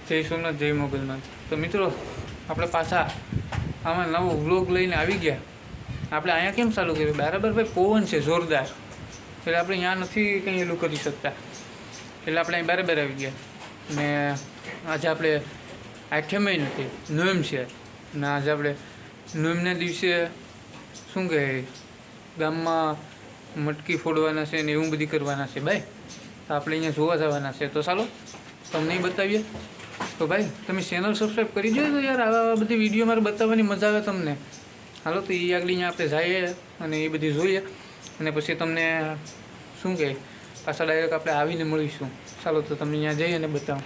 જય સોમનાથ, જય મોગલનાથ। તો મિત્રો, આપણે પાછા આમાં નવો વ્લોગ લઈને આવી ગયા। આપણે અહીંયા કેમ ચાલુ કર્યું? બરાબર ભાઈ, પવન છે જોરદાર, એટલે આપણે અહીંયા નથી કંઈ એલું કરી શકતા, એટલે આપણે અહીં બરાબર આવી ગયા। ને આજે આપણે આઠમે નથી, નોમ છે ને આજે આપણે નોમના દિવસે શું કહે, ગામમાં મટકી ફોડવાના છે ને એવું બધી કરવાના છે ભાઈ। તો આપણે અહીંયા જોવા જવાના છે, તો ચાલો તમને બતાવીએ। તો ભાઈ તમે ચેનલ સબસ્ક્રાઈબ કરી દો તો યાર, આવા બધી વિડીયો મારે બતાવવાની મજા આવે તમને। હાલો તો એ આગળ અહીંયા આપણે જઈએ અને એ બધી જોઈએ, અને પછી તમને શું કહે પાછા ડાયરેક્ટ આપણે આવીને મળીશું। ચાલો તો તમને અહીંયા જઈએ અને બતાવો।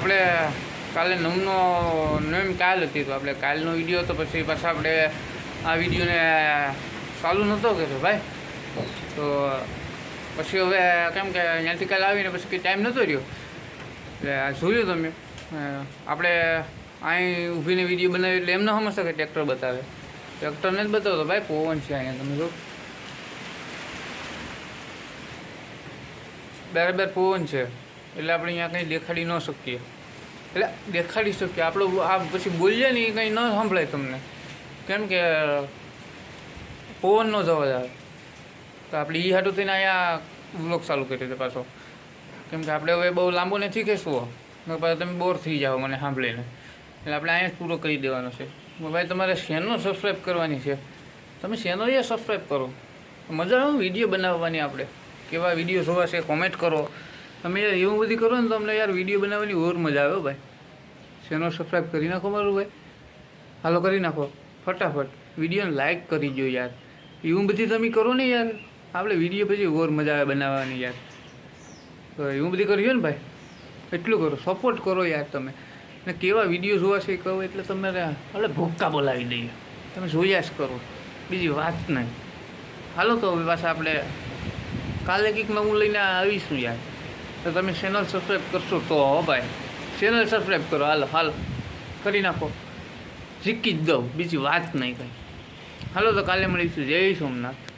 આપણે કાલે નોમ કાલ હતી, તો આપણે કાલનો વિડીયો તો પછી પાછા આપણે આ વિડીયોને ચાલુ નહોતો કર્યો ભાઈ। તો પછી હવે કેમ કે અહીંયાથી કાલે આવીને પછી કંઈ ટાઈમ નહોતો રહ્યો, એટલે આ જોયું તમે આપણે અહીં ઊભીને વિડીયો બનાવી, એટલે એમ ન સમજતા કે ટ્રેક્ટર બતાવે, ટ્રેક્ટરને જ બતાવતો ભાઈ, પવન છે અહીંયા તમે જો બરાબર પવન છે, એટલે આપણે અહીંયા કંઈ દેખાડી ન શકીએ, એટલે દેખાડી શકીએ આપણો આ પછી બોલીએ ને એ કંઈ ન સંભળાય તમને, કેમ કે પવન ન જવા આવે। તો આપણે એ હાટું થઈને અહીંયા વ્લોગ ચાલુ કરી દે પાછો, કેમ કે આપણે હવે બહુ લાંબો નથી કહેશું, પાછા તમે બોર થઈ જાઓ મને સાંભળીને, એટલે આપણે અહીંયા જ પૂરો કરી દેવાનો છે। ભાઈ તમારે ચેનલ સબસ્ક્રાઈબ કરવાની છે, તમે ચેનલ એ સબસ્ક્રાઈબ કરો, મજા આવે વિડીયો બનાવવાની આપણે। કેવા વિડીયો જોવા છે કોમેન્ટ કરો. તમે યાર એવું બધી કરો ને તો અમને યાર વિડીયો બનાવવાની ઓર મજા આવે ભાઈ. ચેનલ સબસ્ક્રાઈબ કરી નાખો મારું ભાઈ, હાલો કરી નાખો ફટાફટ. વિડીયોને લાઇક કરી દો યાર. એવું બધી તમે કરો ને યાર, આપણે વિડીયો પછી ઓર મજા આવે બનાવવાની યાર. તો એવું બધી કર્યું ને ભાઈ, એટલું કરો, સપોર્ટ કરો યાર તમે. ને કેવા વિડીયો જોવા છે કહો એટલે તમારે આપણે ભૂક્કા બોલાવી દઈએ. તમે જોયા જ કરો, બીજી વાત નહીં. હાલો તો હવે પાછા આપણે કાલે કંઈક નવું લઈને આવીશું યાર. તો તમે ચેનલ સબસ્ક્રાઈબ કરશો તો હો ભાઈ, ચેનલ સબસ્ક્રાઈબ કરો. હાલો કરી નાખો, શીખી જ દઉં, બીજી વાત નહીં કંઈ. હાલો તો કાલે મળીશું. જય સોમનાથ.